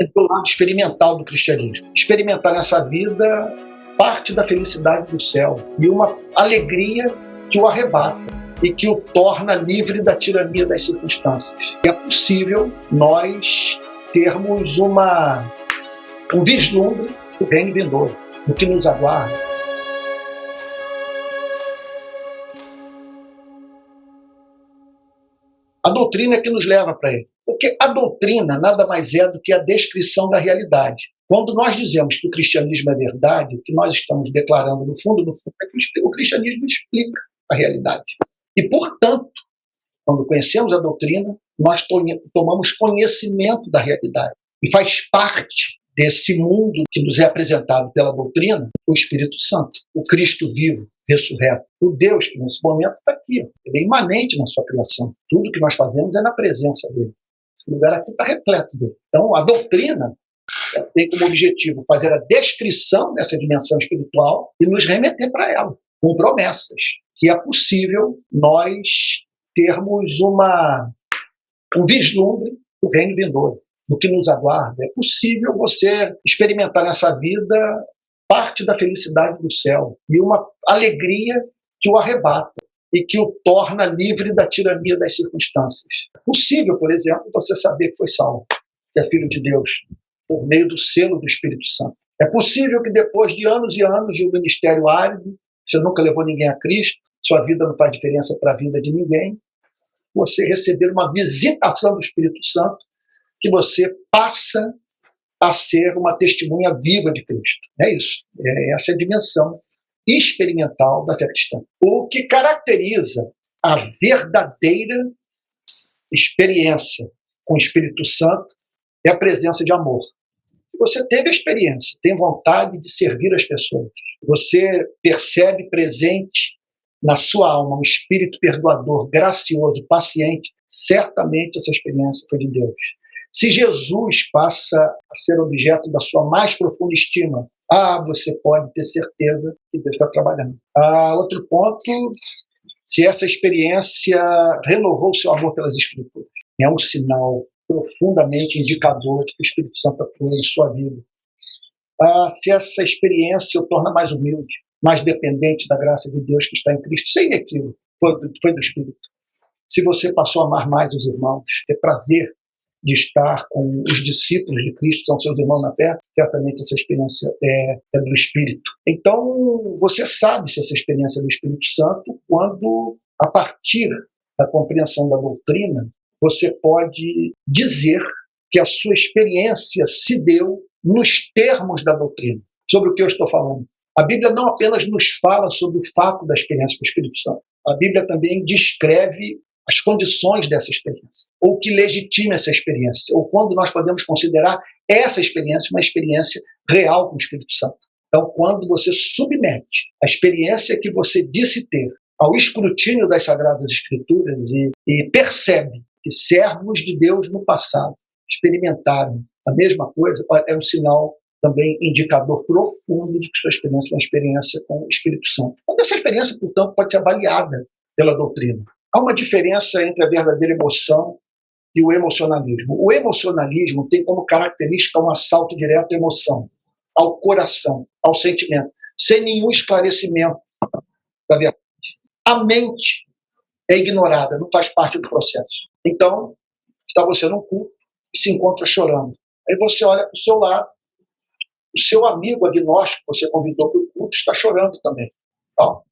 do lado experimental do cristianismo. Experimentar nessa vida parte da felicidade do céu e uma alegria que o arrebata e que o torna livre da tirania das circunstâncias. E é possível nós termos um vislumbre do reino vindouro, do que nos aguarda. A doutrina é que nos leva para ele. Porque a doutrina nada mais é do que a descrição da realidade. Quando nós dizemos que o cristianismo é verdade, o que nós estamos declarando no fundo, é que o cristianismo explica a realidade. E, portanto, quando conhecemos a doutrina, nós tomamos conhecimento da realidade. E faz parte desse mundo que nos é apresentado pela doutrina o Espírito Santo, o Cristo vivo, ressurreto, o Deus que nesse momento está aqui. Ele é imanente na sua criação. Tudo que nós fazemos é na presença dele. Esse lugar aqui está repleto dele. Então, a doutrina tem como objetivo fazer a descrição dessa dimensão espiritual e nos remeter para ela, com promessas, que é possível nós termos um vislumbre do reino vindouro, do que nos aguarda. É possível você experimentar nessa vida parte da felicidade do céu e uma alegria que o arrebata e que o torna livre da tirania das circunstâncias. É possível, por exemplo, você saber que foi salvo, que é filho de Deus, por meio do selo do Espírito Santo. É possível que depois de anos e anos de um ministério árido, você nunca levou ninguém a Cristo, sua vida não faz diferença para a vida de ninguém, você receber uma visitação do Espírito Santo, que você passa a ser uma testemunha viva de Cristo. É isso. Essa é a dimensão experimental da fé cristã. O que caracteriza a verdadeira experiência com o Espírito Santo é a presença de amor. Você teve a experiência, tem vontade de servir as pessoas. Você percebe presente na sua alma um espírito perdoador, gracioso, paciente. Certamente essa experiência foi de Deus. Se Jesus passa a ser objeto da sua mais profunda estima, você pode ter certeza que Deus está trabalhando. Outro ponto, se essa experiência renovou o seu amor pelas Escrituras, é um sinal profundamente indicador de que o Espírito Santo atua em sua vida. Se essa experiência o torna mais humilde, mais dependente da graça de Deus que está em Cristo, sem aquilo, foi do Espírito. Se você passou a amar mais os irmãos, ter prazer de estar com os discípulos de Cristo, são seus irmãos na fé, certamente essa experiência é do Espírito. Então, você sabe se essa experiência é do Espírito Santo quando, a partir da compreensão da doutrina, você pode dizer que a sua experiência se deu nos termos da doutrina. Sobre o que eu estou falando. A Bíblia não apenas nos fala sobre o fato da experiência com o Espírito Santo. A Bíblia também descreve as condições dessa experiência, ou que legitima essa experiência, ou quando nós podemos considerar essa experiência uma experiência real com o Espírito Santo. Então, quando você submete a experiência que você disse ter ao escrutínio das Sagradas Escrituras e percebe que servos de Deus no passado experimentaram a mesma coisa, é um sinal também indicador profundo de que sua experiência é uma experiência com o Espírito Santo. Quando essa experiência, portanto, pode ser avaliada pela doutrina. Há uma diferença entre a verdadeira emoção e o emocionalismo. O emocionalismo tem como característica um assalto direto à emoção, ao coração, ao sentimento, sem nenhum esclarecimento da verdade. A mente é ignorada, não faz parte do processo. Então, está você num culto e se encontra chorando. Aí você olha para o seu lado, o seu amigo agnóstico que você convidou para o culto está chorando também. Então,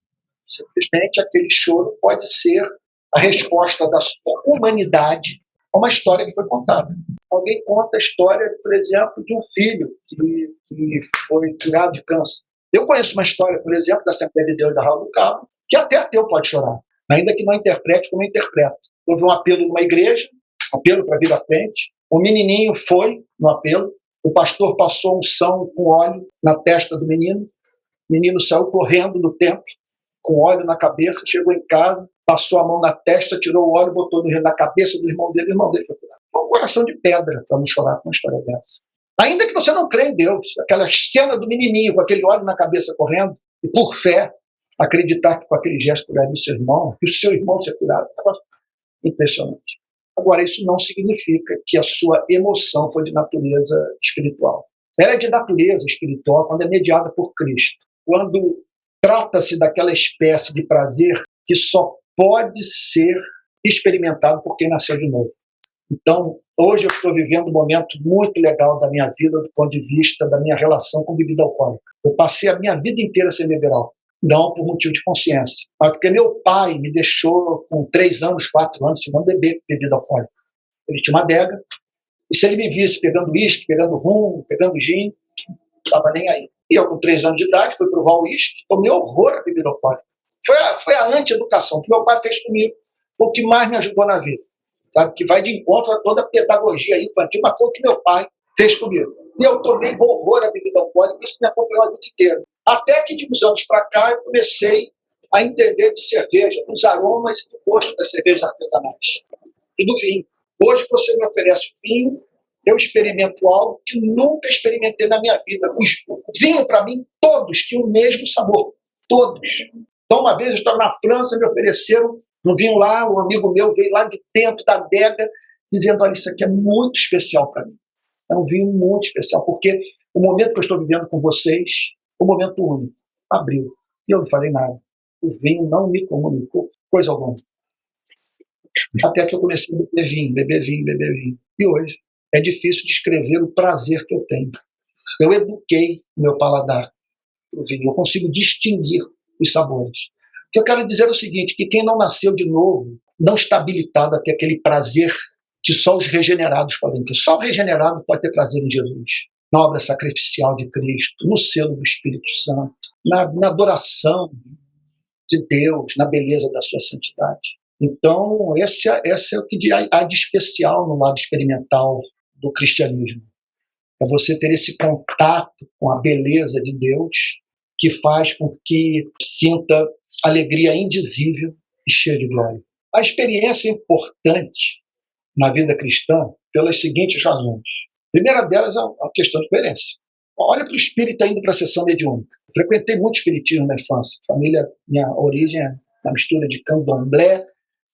simplesmente aquele choro pode ser a resposta da sua humanidade a uma história que foi contada. Alguém conta a história, por exemplo, de um filho que foi curado de câncer. Eu conheço uma história, por exemplo, da Assembleia de Deus da Raul do Cabo, que até ateu pode chorar, ainda que não interprete como eu interpreto. Houve um apelo numa igreja, apelo para vir à frente, o menininho foi no apelo, o pastor passou unção com óleo na testa do menino, o menino saiu correndo do templo, com óleo na cabeça, chegou em casa, passou a mão na testa, tirou o óleo, botou na cabeça do irmão dele, o irmão dele foi curado. Um coração de pedra para não chorar com uma história dessa. Ainda que você não crê em Deus, aquela cena do menininho com aquele óleo na cabeça correndo, e por fé, acreditar que com aquele gesto curaria o seu irmão, que o seu irmão ser curado, é um negócio impressionante. Agora, isso não significa que a sua emoção foi de natureza espiritual. Ela é de natureza espiritual quando é mediada por Cristo. Quando trata-se daquela espécie de prazer que só pode ser experimentado por quem nasceu de novo. Então, hoje eu estou vivendo um momento muito legal da minha vida do ponto de vista da minha relação com bebida alcoólica. Eu passei a minha vida inteira sem beber álcool. Não por motivo de consciência, mas porque meu pai me deixou com 3 anos, 4 anos, de não beber bebida alcoólica. Ele tinha uma adega, e se ele me visse pegando uísque, pegando rum, pegando gin, não estava nem aí. E eu, com 3 anos de idade, fui provar o uísque, tomei horror à bebida alcoólica. Foi a anti-educação que meu pai fez comigo, foi o que mais me ajudou na vida. Sabe? Que vai de encontro a toda a pedagogia infantil, mas foi o que meu pai fez comigo. E eu tomei horror à bebida alcoólica, isso me acompanhou a vida inteira. Até que de uns anos para cá eu comecei a entender de cerveja, dos aromas e do gosto das cervejas artesanais e do vinho. Hoje você me oferece vinho, eu experimento algo que nunca experimentei na minha vida. O vinho, para mim, todos tinham o mesmo sabor. Todos. Então, uma vez eu estava na França, me ofereceram um vinho lá, um amigo meu veio lá de dentro da adega, dizendo, olha, isso aqui é muito especial para mim. É um vinho muito especial, porque o momento que eu estou vivendo com vocês, o momento único, abriu. E eu não falei nada. O vinho não me comunicou coisa alguma. Até que eu comecei a beber vinho, beber vinho, beber vinho. E hoje é difícil descrever o prazer que eu tenho. Eu eduquei o meu paladar pro vinho. Eu consigo distinguir os sabores. O que eu quero dizer é o seguinte, que quem não nasceu de novo não está habilitado a ter aquele prazer que só os regenerados podem ter. Só o regenerado pode ter prazer em Jesus. Na obra sacrificial de Cristo, no selo do Espírito Santo, na adoração de Deus, na beleza da sua santidade. Então, esse é o que há de especial no lado experimental do cristianismo. É você ter esse contato com a beleza de Deus que faz com que sinta alegria indizível e cheia de glória. A experiência é importante na vida cristã pelas seguintes razões. A primeira delas é a questão de coerência. Olha para o espírita indo para a sessão mediúnica. Frequentei muito espiritismo na infância. Minha origem é uma mistura de candomblé,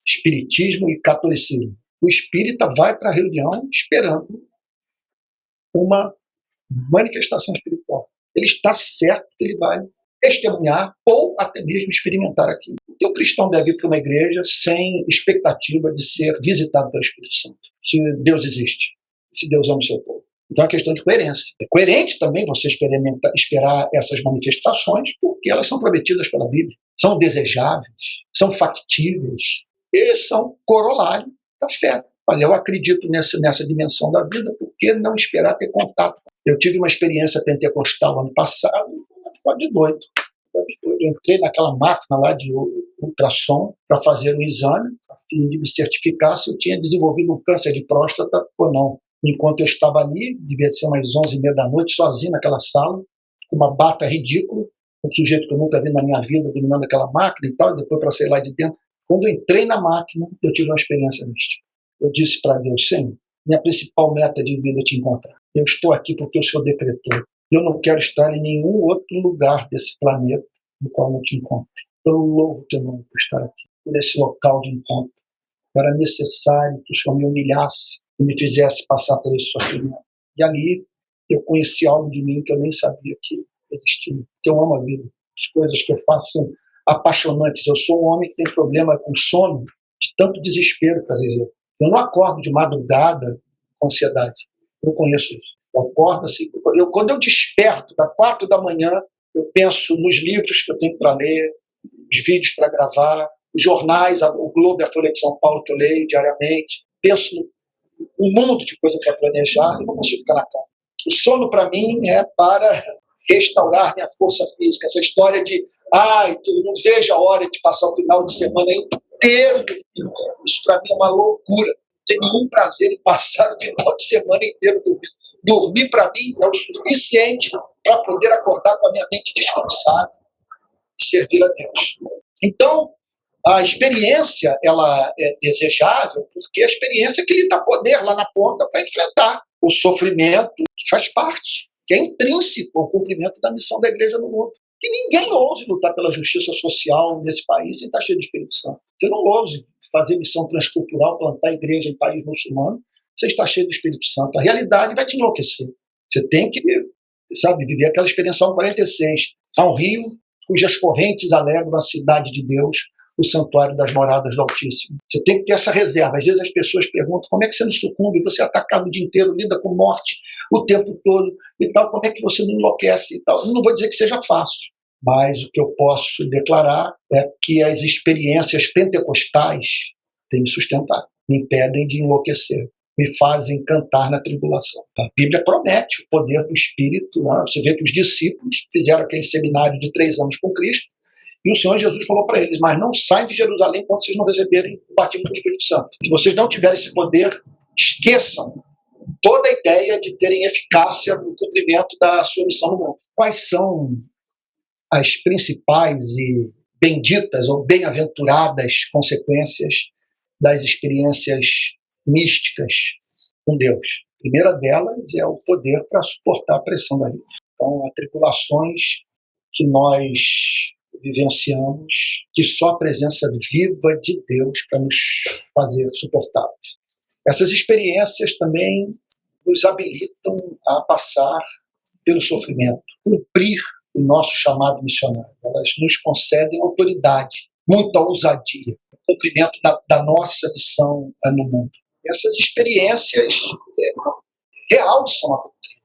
espiritismo e catolicismo. O espírita vai para a reunião esperando uma manifestação espiritual. Ele está certo que ele vai testemunhar ou até mesmo experimentar aquilo. Porque o cristão deve ir para uma igreja sem expectativa de ser visitado pelo Espírito Santo. Se Deus existe, se Deus ama o seu povo. Então é uma questão de coerência. É coerente também você esperar essas manifestações, porque elas são prometidas pela Bíblia, são desejáveis, são factíveis, e são corolário da fé. Olha, eu acredito nessa dimensão da vida, por que não esperar ter contato? Eu tive uma experiência pentecostal ano passado, de doido. Eu entrei naquela máquina lá de ultrassom para fazer um exame, a fim de me certificar se eu tinha desenvolvido um câncer de próstata ou não. Enquanto eu estava ali, devia ser umas 11h30 da noite, sozinho naquela sala, com uma bata ridícula, um sujeito que eu nunca vi na minha vida dominando aquela máquina e tal, e depois para sair lá de dentro. Quando eu entrei na máquina, eu tive uma experiência mística. Eu disse para Deus, Senhor, minha principal meta de vida é te encontrar. Eu estou aqui porque o Senhor decretou. Eu não quero estar em nenhum outro lugar desse planeta no qual eu te encontro. Eu louvo teu nome por estar aqui, por esse local de encontro. Era necessário que o Senhor me humilhasse e me fizesse passar por esse sofrimento. E ali eu conheci algo de mim que eu nem sabia que existia. Que eu amo a vida. As coisas que eu faço são apaixonantes. Eu sou um homem que tem problema com sono, de tanto desespero, para dizer. Eu não acordo de madrugada com ansiedade. Eu conheço isso. Eu acordo assim. Quando eu desperto, das 4 da manhã, eu penso nos livros que eu tenho para ler, os vídeos para gravar, os jornais, o Globo e a Folha de São Paulo que eu leio diariamente. Penso um mundo de coisa para planejar e não consigo ficar na cama. O sono, para mim, é para restaurar minha força física. Essa história de, tu não vejo a hora de passar o final de semana inteiro dormindo. Isso, para mim, é uma loucura. Não tenho nenhum prazer em passar o final de semana inteiro dormindo. Dormir, para mim, é o suficiente para poder acordar com a minha mente descansada e servir a Deus. Então, a experiência, ela é desejável porque a experiência que lhe dá poder lá na ponta para enfrentar o sofrimento que faz parte, que é intrínseco ao cumprimento da missão da igreja no mundo. Que ninguém ouse lutar pela justiça social nesse país sem estar cheio do Espírito Santo. Você não ouse fazer missão transcultural, plantar igreja em país muçulmano, você está cheio do Espírito Santo. A realidade vai te enlouquecer. Você tem que, viver aquela experiência 46. Há um rio cujas correntes alegram a cidade de Deus, o santuário das moradas do Altíssimo. Você tem que ter essa reserva. Às vezes as pessoas perguntam como é que você não sucumbe, você é atacado o dia inteiro, lida com morte o tempo todo e tal, como é que você não enlouquece e tal. Eu não vou dizer que seja fácil, mas o que eu posso declarar é que as experiências pentecostais têm me sustentado, me impedem de enlouquecer, me fazem cantar na tribulação. A Bíblia promete o poder do Espírito. Né? Você vê que os discípulos fizeram aquele seminário de 3 anos com Cristo, e o Senhor Jesus falou para eles, mas não saem de Jerusalém enquanto vocês não receberem o batismo do Espírito Santo. Se vocês não tiverem esse poder, esqueçam toda a ideia de terem eficácia no cumprimento da sua missão no mundo. Quais são as principais e benditas ou bem-aventuradas consequências das experiências místicas com Deus? A primeira delas é o poder para suportar a pressão da vida. Então, há tribulações que nós vivenciamos, que só a presença viva de Deus para nos fazer suportá-las. Essas experiências também nos habilitam a passar pelo sofrimento, cumprir o nosso chamado missionário. Elas nos concedem autoridade, muita ousadia, cumprimento da nossa missão no mundo. Essas experiências realçam a doutrina.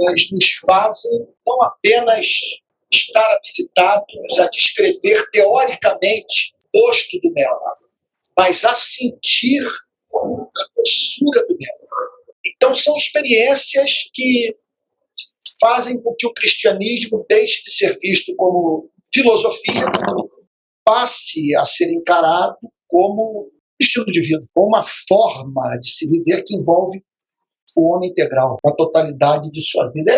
Elas nos fazem não apenas estar habilitados a descrever teoricamente o rosto do mel, mas a sentir a doçura do mel. Então são experiências que fazem com que o cristianismo deixe de ser visto como filosofia, passe a ser encarado como estilo de vida, como uma forma de se viver que envolve o homem integral, a totalidade de sua vida.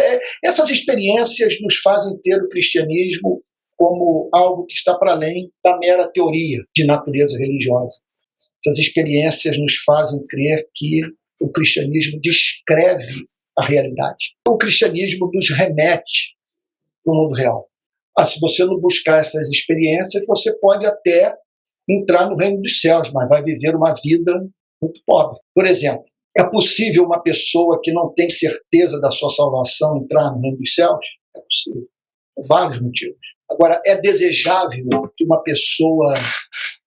Essas experiências nos fazem ter o cristianismo como algo que está para além da mera teoria de natureza religiosa. Essas experiências nos fazem crer que o cristianismo descreve a realidade. O cristianismo nos remete para o mundo real. Se você não buscar essas experiências, você pode até entrar no reino dos céus, mas vai viver uma vida muito pobre. Por exemplo, é possível uma pessoa que não tem certeza da sua salvação entrar no reino dos céus? É possível, por vários motivos. Agora, é desejável que uma pessoa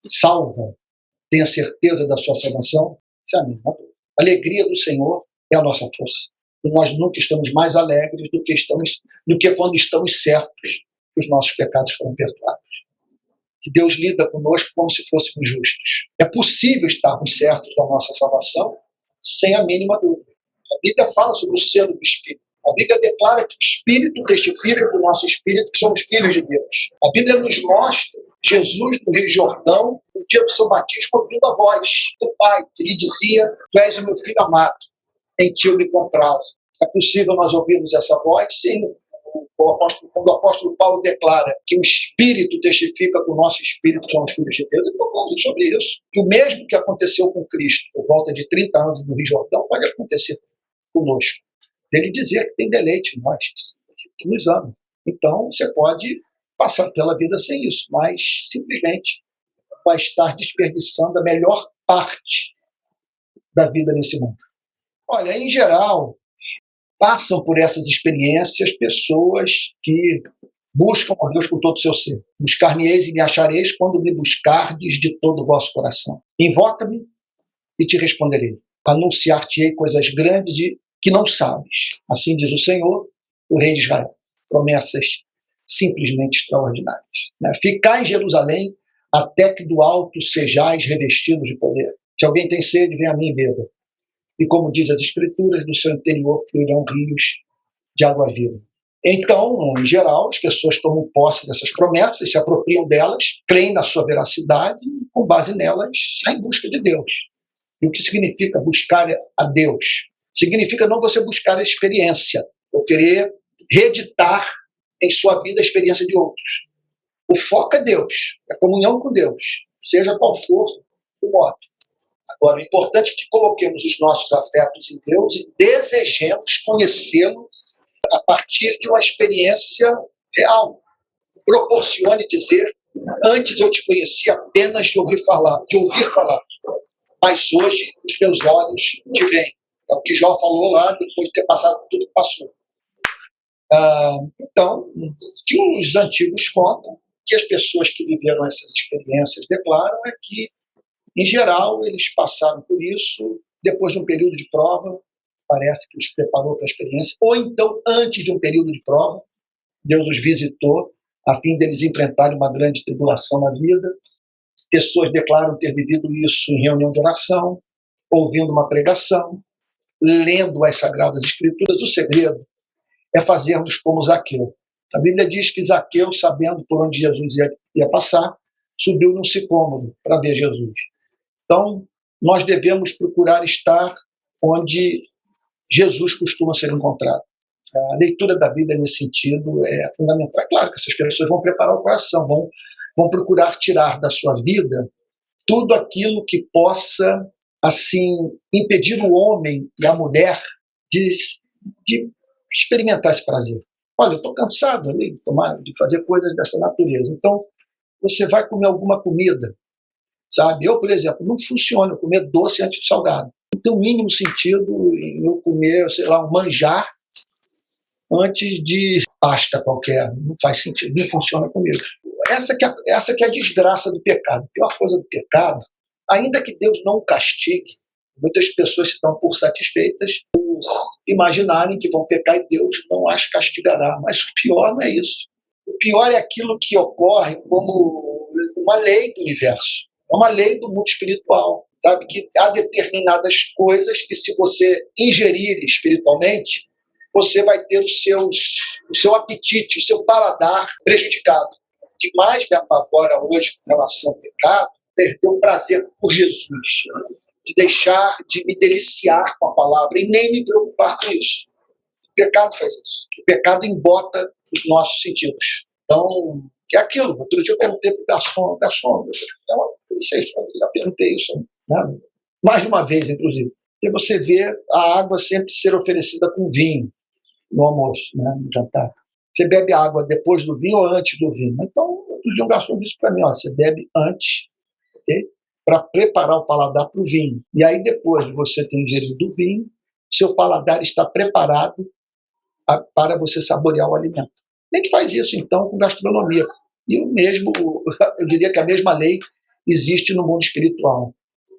salva tenha certeza da sua salvação? Isso é a mesma coisa. A alegria do Senhor é a nossa força. E nós nunca estamos mais alegres do que quando estamos certos que os nossos pecados foram perdoados. Que Deus lida conosco como se fôssemos justos. É possível estarmos certos da nossa salvação sem a mínima dúvida. A Bíblia fala sobre o selo do Espírito. A Bíblia declara que o Espírito testifica para o nosso Espírito que somos filhos de Deus. A Bíblia nos mostra Jesus no Rio Jordão, no dia do seu batismo, ouvindo a voz do Pai, que lhe dizia: Tu és o meu filho amado, em ti eu me comprazo. É possível nós ouvirmos essa voz? Sim. Quando o apóstolo Paulo declara que o Espírito testifica com o nosso Espírito que somos filhos de Deus, ele está falando sobre isso. Que o mesmo que aconteceu com Cristo por volta de 30 anos no Rio Jordão pode acontecer conosco. Ele dizia que tem deleite em nós, que nos ama. Então, você pode passar pela vida sem isso, mas simplesmente vai estar desperdiçando a melhor parte da vida nesse mundo. Olha, em geral, passam por essas experiências pessoas que buscam a Deus com todo o seu ser. Buscar-me-eis e me achareis quando me buscardes de todo o vosso coração. Invoca-me e te responderei. Anunciar-te-ei coisas grandes e que não sabes. Assim diz o Senhor, o Rei de Israel. Promessas simplesmente extraordinárias. Ficai em Jerusalém até que do alto sejais revestidos de poder. Se alguém tem sede, venha a mim e beba. E como diz as Escrituras, do seu interior fluirão rios de água viva. Então, em geral, as pessoas tomam posse dessas promessas, se apropriam delas, creem na sua veracidade e, com base nelas, saem em busca de Deus. E o que significa buscar a Deus? Significa não você buscar a experiência, ou querer reeditar em sua vida a experiência de outros. O foco é Deus, é a comunhão com Deus, seja qual for o modo. Agora, o importante é que coloquemos os nossos afetos em Deus e desejemos conhecê-lo a partir de uma experiência real. Proporcione dizer Antes eu te conhecia apenas de ouvir falar, mas hoje os meus olhos te veem. É o que Jó falou lá depois de ter passado por tudo que passou. Então, o que os antigos contam, que as pessoas que viveram essas experiências declaram é que, em geral, eles passaram por isso depois de um período de prova, parece que os preparou para a experiência, ou então antes de um período de prova, Deus os visitou a fim deles enfrentarem uma grande tribulação na vida. Pessoas declaram ter vivido isso em reunião de oração, ouvindo uma pregação, lendo as Sagradas Escrituras. O segredo é fazermos como Zaqueu. A Bíblia diz que Zaqueu, sabendo por onde Jesus ia passar, subiu num sicômoro para ver Jesus. Então, nós devemos procurar estar onde Jesus costuma ser encontrado. A leitura da Bíblia nesse sentido é fundamental. É claro que essas pessoas vão preparar o coração, vão procurar tirar da sua vida tudo aquilo que possa, assim, impedir o homem e a mulher de experimentar esse prazer. Olha, eu estou cansado ali de fazer coisas dessa natureza. Então, você vai comer alguma comida, sabe? Eu, por exemplo, não funciona eu comer doce antes de salgado. Não tem o mínimo sentido em eu comer, sei lá, um manjar antes de pasta qualquer. Não faz sentido, não funciona comigo. Essa que é a desgraça do pecado. A pior coisa do pecado, ainda que Deus não o castigue, muitas pessoas se dão por satisfeitas por imaginarem que vão pecar e Deus não as castigará. Mas o pior não é isso. O pior é aquilo que ocorre como uma lei do universo. É uma lei do mundo espiritual. Sabe? Que há determinadas coisas que, se você ingerir espiritualmente, você vai ter o seu apetite, o seu paladar prejudicado. O que mais me apavora hoje com relação ao pecado é perder o prazer por Jesus, de deixar de me deliciar com a palavra e nem me preocupar com isso. O pecado faz isso. O pecado embota os nossos sentidos. Então, é aquilo. Outro dia eu perguntei para o garçom, não sei, já perguntei isso, né? Mais de uma vez, inclusive. Porque você vê a água sempre ser oferecida com vinho no almoço, né, no jantar. Você bebe água depois do vinho ou antes do vinho? Então, outro dia um garçom disse para mim, você bebe antes, okay? Para preparar o paladar para o vinho. E aí, depois de você ter ingerido o vinho, seu paladar está preparado para você saborear o alimento. A gente faz isso, então, com gastronomia. E o mesmo, eu diria que a mesma lei existe no mundo espiritual.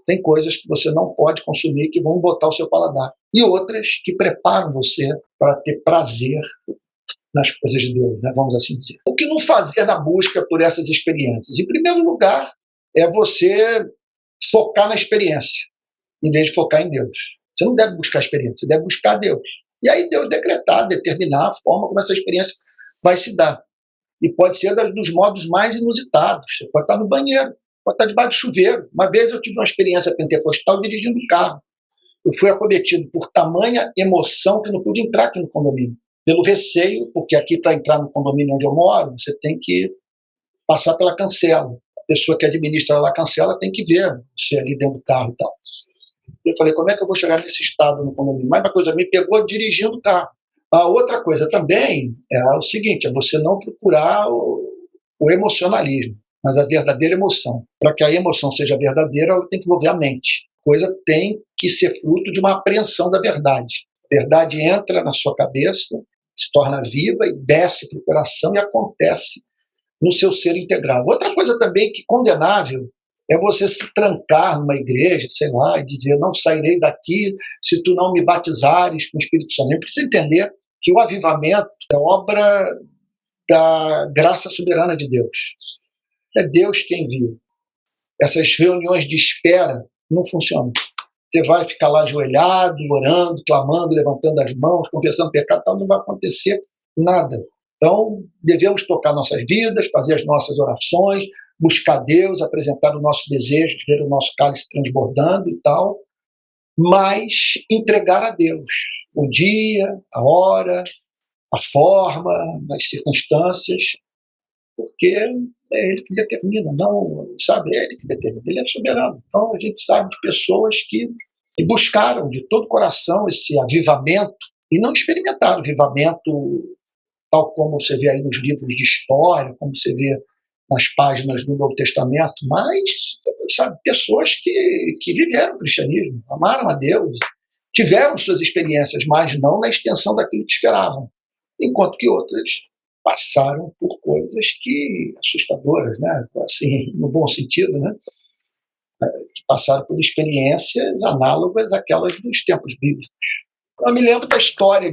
Tem coisas que você não pode consumir que vão botar o seu paladar. E outras que preparam você para ter prazer nas coisas de Deus, né? Vamos assim dizer. O que não fazer na busca por essas experiências? Em primeiro lugar, é você focar na experiência, em vez de focar em Deus. Você não deve buscar a experiência, você deve buscar Deus. E aí Deus decretar, determinar a forma como essa experiência vai se dar. E pode ser dos modos mais inusitados. Você pode estar no banheiro, pode estar debaixo do chuveiro. Uma vez eu tive uma experiência pentecostal dirigindo um carro. Eu fui acometido por tamanha emoção que não pude entrar aqui no condomínio. Pelo receio, porque aqui, para entrar no condomínio onde eu moro, você tem que passar pela cancela. A pessoa que administra lá a cancela tem que ver você ali dentro do carro e tal. Eu falei, como é que eu vou chegar nesse estado no condomínio? Mas uma coisa me pegou dirigindo o carro. A outra coisa também é o seguinte, é você não procurar o emocionalismo, mas a verdadeira emoção. Para que a emoção seja verdadeira, ela tem que envolver a mente. A coisa tem que ser fruto de uma apreensão da verdade. A verdade entra na sua cabeça, se torna viva e desce para o coração e acontece no seu ser integral. Outra coisa também que condenável é você se trancar numa igreja, sei lá, e dizer, não sairei daqui se tu não me batizares com o Espírito Santo. Eu preciso entender que o avivamento é obra da graça soberana de Deus. É Deus quem envia. Essas reuniões de espera não funcionam. Você vai ficar lá ajoelhado, orando, clamando, levantando as mãos, confessando pecado, então não vai acontecer nada. Então, devemos tocar nossas vidas, fazer as nossas orações, buscar Deus, apresentar o nosso desejo de ver o nosso cálice transbordando e tal, mas entregar a Deus o dia, a hora, a forma, as circunstâncias, porque é Ele que determina, não, sabe, é Ele que determina, Ele é soberano. Então, a gente sabe de pessoas que buscaram de todo o coração esse avivamento e não experimentaram avivamento tal como você vê aí nos livros de história, como você vê nas páginas do Novo Testamento, mas, sabe, pessoas que viveram o cristianismo, amaram a Deus, tiveram suas experiências, mas não na extensão daquilo que esperavam, enquanto que outras passaram por coisas que assustadoras, né? Assim, no bom sentido, né? Que passaram por experiências análogas àquelas dos tempos bíblicos. Eu me lembro da história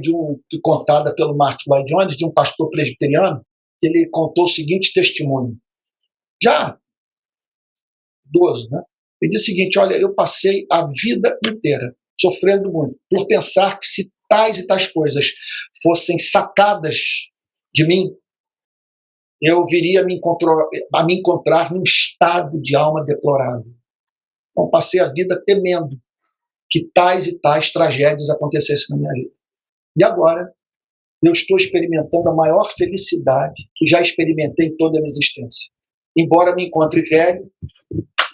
contada pelo Martin Lloyd Jones, de um pastor presbiteriano, que ele contou o seguinte testemunho. Já idoso, né? Ele disse o seguinte: olha, eu passei a vida inteira sofrendo muito por pensar que se tais e tais coisas fossem sacadas de mim, eu viria a me encontrar num estado de alma deplorável. Então, passei a vida temendo que tais e tais tragédias acontecessem na minha vida. E agora, eu estou experimentando a maior felicidade que já experimentei em toda a minha existência. Embora me encontre velho,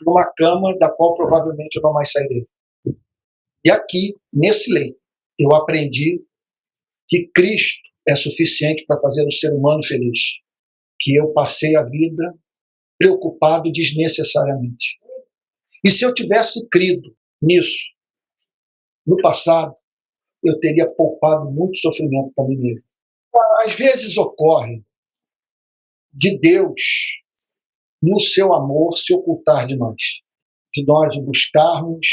numa cama da qual provavelmente eu não mais sairei. E aqui, nesse leito, eu aprendi que Cristo é suficiente para fazer o ser humano feliz. Que eu passei a vida preocupado desnecessariamente. E se eu tivesse crido nisso no passado, eu teria poupado muito sofrimento para mim mesmo. Às vezes ocorre de Deus, no seu amor, se ocultar de nós. De nós o buscarmos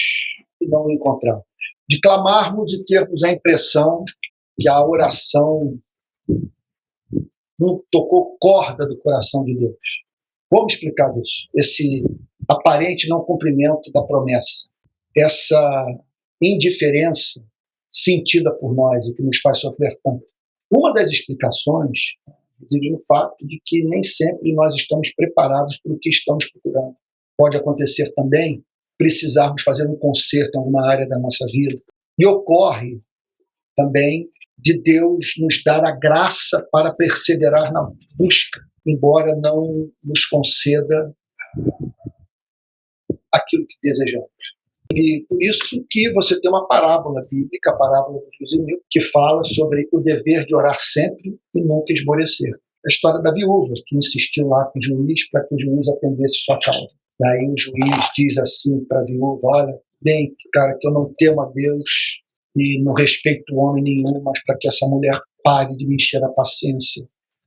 e não o encontrarmos. De clamarmos e termos a impressão que a oração não tocou corda do coração de Deus. Como explicar isso? Esse aparente não cumprimento da promessa. Essa indiferença sentida por nós e que nos faz sofrer tanto. Uma das explicações reside no fato de que nem sempre nós estamos preparados para o que estamos procurando. Pode acontecer também precisarmos fazer um conserto em alguma área da nossa vida. E ocorre também de Deus nos dar a graça para perseverar na busca, embora não nos conceda aquilo que desejamos. E por isso que você tem uma parábola bíblica, a parábola do juiz, que fala sobre o dever de orar sempre e nunca esmorecer. A história da viúva, que insistiu lá com o juiz para que o juiz atendesse sua causa. Daí o juiz diz assim para a viúva: olha, bem, cara, que eu não temo a Deus e não respeito homem nenhum, mas para que essa mulher pare de me encher a paciência,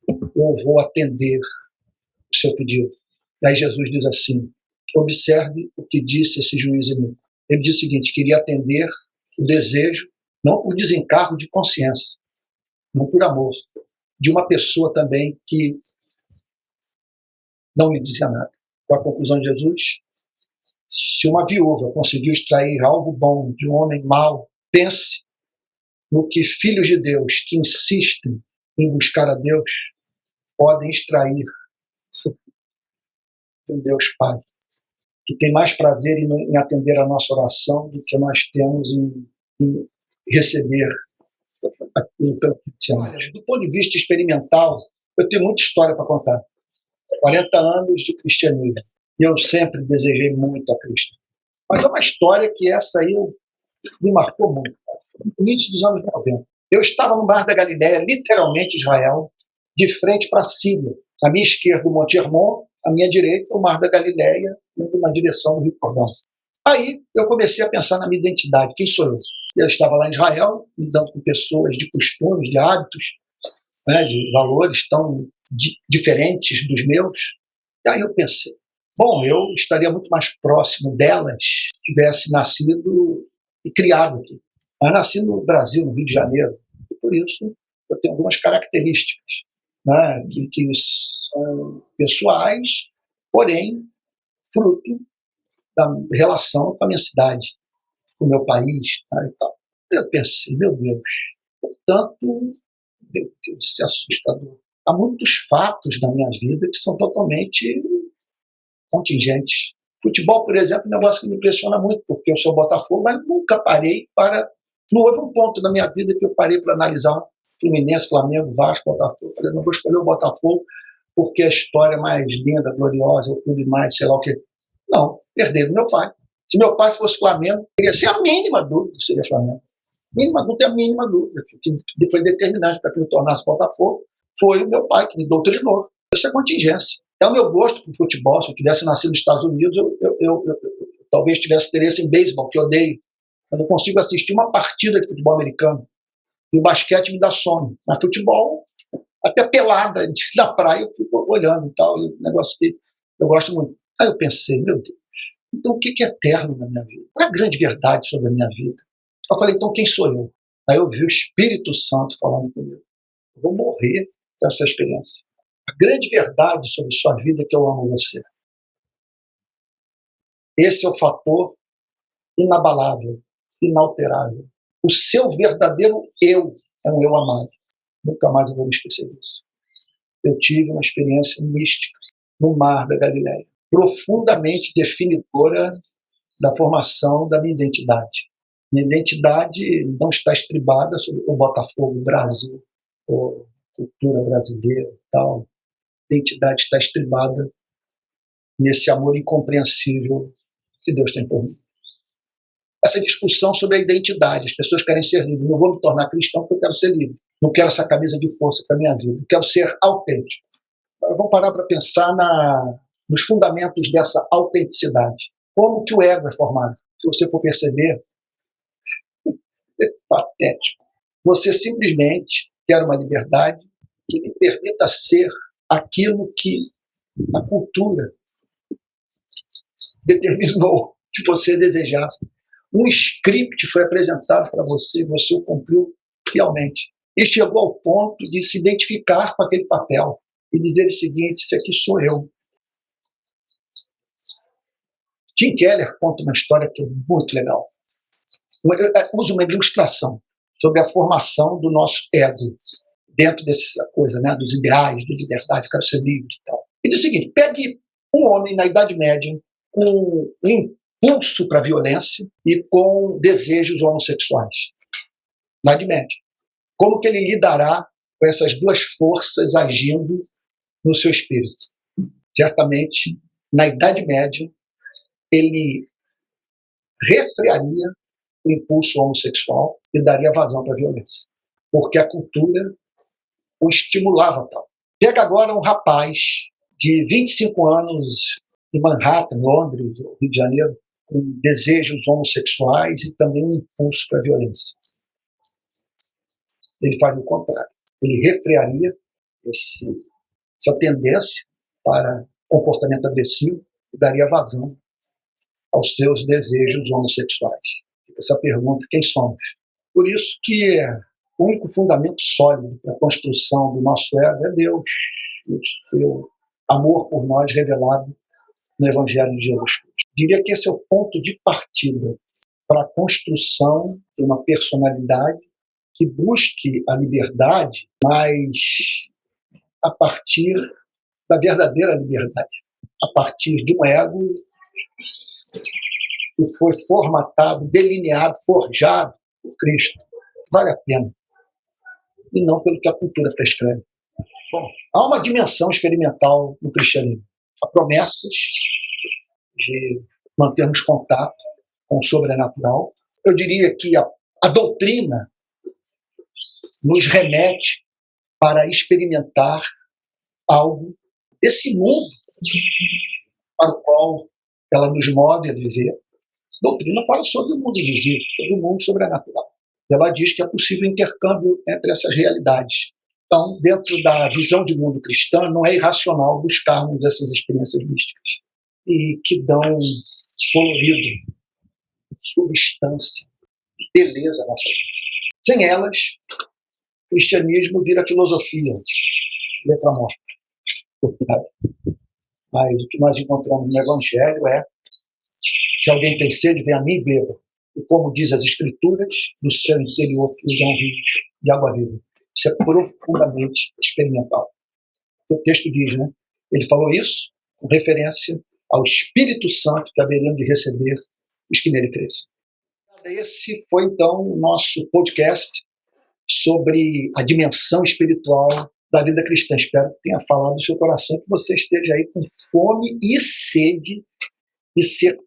eu vou atender o seu pedido. Daí Jesus diz assim: observe o que disse esse juiz iníquo. Ele diz o seguinte: queria atender o desejo, não por desencargo de consciência, não por amor, de uma pessoa também que não lhe dizia nada. Com a conclusão de Jesus: se uma viúva conseguiu extrair algo bom de um homem mau, pense no que filhos de Deus que insistem em buscar a Deus podem extrair de um Deus Pai, que tem mais prazer em atender a nossa oração do que nós temos em receber aquilo que temos. Do ponto de vista experimental, eu tenho muita história para contar. 40 anos de cristianismo. E eu sempre desejei muito a Cristo. Mas é uma história que essa aí me marcou muito. No início dos anos 90. Eu estava no Mar da Galileia, literalmente Israel, de frente para a Síria. À minha esquerda, o Monte Hermon, à minha direita, o Mar da Galileia, indo na direção do Rio Jordão. Aí eu comecei a pensar na minha identidade. Quem sou eu? Eu estava lá em Israel, lidando com pessoas de costumes, de hábitos, né, de valores tão diferentes dos meus. E aí eu pensei, bom, eu estaria muito mais próximo delas se tivesse nascido e criado aqui. Mas nasci no Brasil, no Rio de Janeiro. E por isso eu tenho algumas características, né, que são pessoais, porém fruto da relação com a minha cidade, com o meu país, né, e tal. Eu pensei, meu Deus, portanto, meu Deus, isso é assustador. Há muitos fatos na minha vida que são totalmente contingentes. Futebol, por exemplo, é um negócio que me impressiona muito, porque eu sou Botafogo, mas nunca parei para... Não houve um ponto na minha vida que eu parei para analisar Fluminense, Flamengo, Vasco, Botafogo. Falei, não vou escolher o Botafogo porque a história mais linda, gloriosa, o clube mais, sei lá o quê. Não, herdei do meu pai. Se meu pai fosse Flamengo, teria ser a mínima dúvida que seria Flamengo. Não tem a mínima dúvida. Que foi determinante para que eu me tornasse Botafogo. Foi o meu pai que me doutrinou. Isso é contingência. É o meu gosto por futebol. Se eu tivesse nascido nos Estados Unidos, eu talvez tivesse interesse em beisebol, que eu odeio. Eu não consigo assistir uma partida de futebol americano. E o basquete me dá sono. Mas futebol, até pelada na praia, eu fico olhando e tal. E um negócio que eu gosto muito. Aí eu pensei, meu Deus, então o que é eterno na minha vida? Qual é a grande verdade sobre a minha vida? Eu falei, então quem sou eu? Aí eu vi o Espírito Santo falando comigo. Eu vou morrer com essa experiência. A grande verdade sobre sua vida é que eu amo você. Esse é o fator inabalável, inalterável. O seu verdadeiro eu é um eu amado. Nunca mais eu vou me esquecer disso. Eu tive uma experiência mística no Mar da Galileia, profundamente definidora da formação da minha identidade. Minha identidade não está estribada sobre o Botafogo, o Brasil, ou cultura brasileira e tal. A identidade está estribada nesse amor incompreensível que Deus tem por mim. Essa discussão sobre a identidade, as pessoas querem ser livres. Não vou me tornar cristão porque eu quero ser livre. Não quero essa camisa de força para a minha vida. Eu quero ser autêntico. Vamos parar para pensar nos fundamentos dessa autenticidade. Como que o ego é formado? Se você for perceber, é patético. Você simplesmente quer uma liberdade que lhe permita ser aquilo que a cultura determinou que você desejasse. Um script foi apresentado para você e você o cumpriu fielmente. E chegou ao ponto de se identificar com aquele papel e dizer o seguinte: esse aqui sou eu. Tim Keller conta uma história que é muito legal. Usa uma ilustração sobre a formação do nosso ego dentro dessa coisa, né, dos ideais, de liberdade, quero ser livre e tal. E diz o seguinte: pegue um homem na Idade Média com um impulso para a violência e com desejos homossexuais. Na Idade Média. Como que ele lidará com essas duas forças agindo no seu espírito? Certamente, na Idade Média, ele refrearia o impulso homossexual e daria vazão para a violência. Porque a cultura o estimulava tal. Pega agora um rapaz de 25 anos em Manhattan, Londres, Rio de Janeiro, com desejos homossexuais e também um impulso para a violência. Ele faria o contrário. Ele refrearia essa tendência para comportamento agressivo e daria vazão aos seus desejos homossexuais. Fica essa pergunta: quem somos? Por isso que o único fundamento sólido para a construção do nosso ego é Deus, o seu amor por nós revelado no Evangelho de Jesus Cristo. Diria que esse é o ponto de partida para a construção de uma personalidade que busque a liberdade, mas a partir da verdadeira liberdade, a partir de um ego que foi formatado, delineado, forjado por Cristo. Vale a pena. E não pelo que a cultura prescreve. Bom, há uma dimensão experimental no cristianismo. Há promessas de mantermos contato com o sobrenatural. Eu diria que a doutrina nos remete para experimentar algo desse mundo para o qual ela nos move a viver. A doutrina fala sobre o mundo invisível, sobre o mundo sobrenatural. Ela diz que é possível intercâmbio entre essas realidades. Então, dentro da visão de mundo cristã, não é irracional buscarmos essas experiências místicas e que dão colorido, substância, beleza à nossa vida. Sem elas, o cristianismo vira filosofia, letra morta. Mas o que nós encontramos no Evangelho é: se alguém tem sede, vem a mim e beba. E como diz as Escrituras, do seu interior fluirão rios de água viva. Isso é profundamente experimental. O texto diz, né? Ele falou isso com referência ao Espírito Santo que haveremos de receber os que nele crescem. Esse foi, então, o nosso podcast sobre a dimensão espiritual da vida cristã. Espero que tenha falado do seu coração, que você esteja aí com fome e sede de ser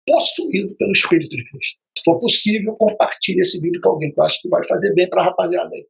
possuído pelo Espírito de Cristo. Se for possível, compartilhe esse vídeo com alguém, que eu acho que vai fazer bem para a rapaziada aí.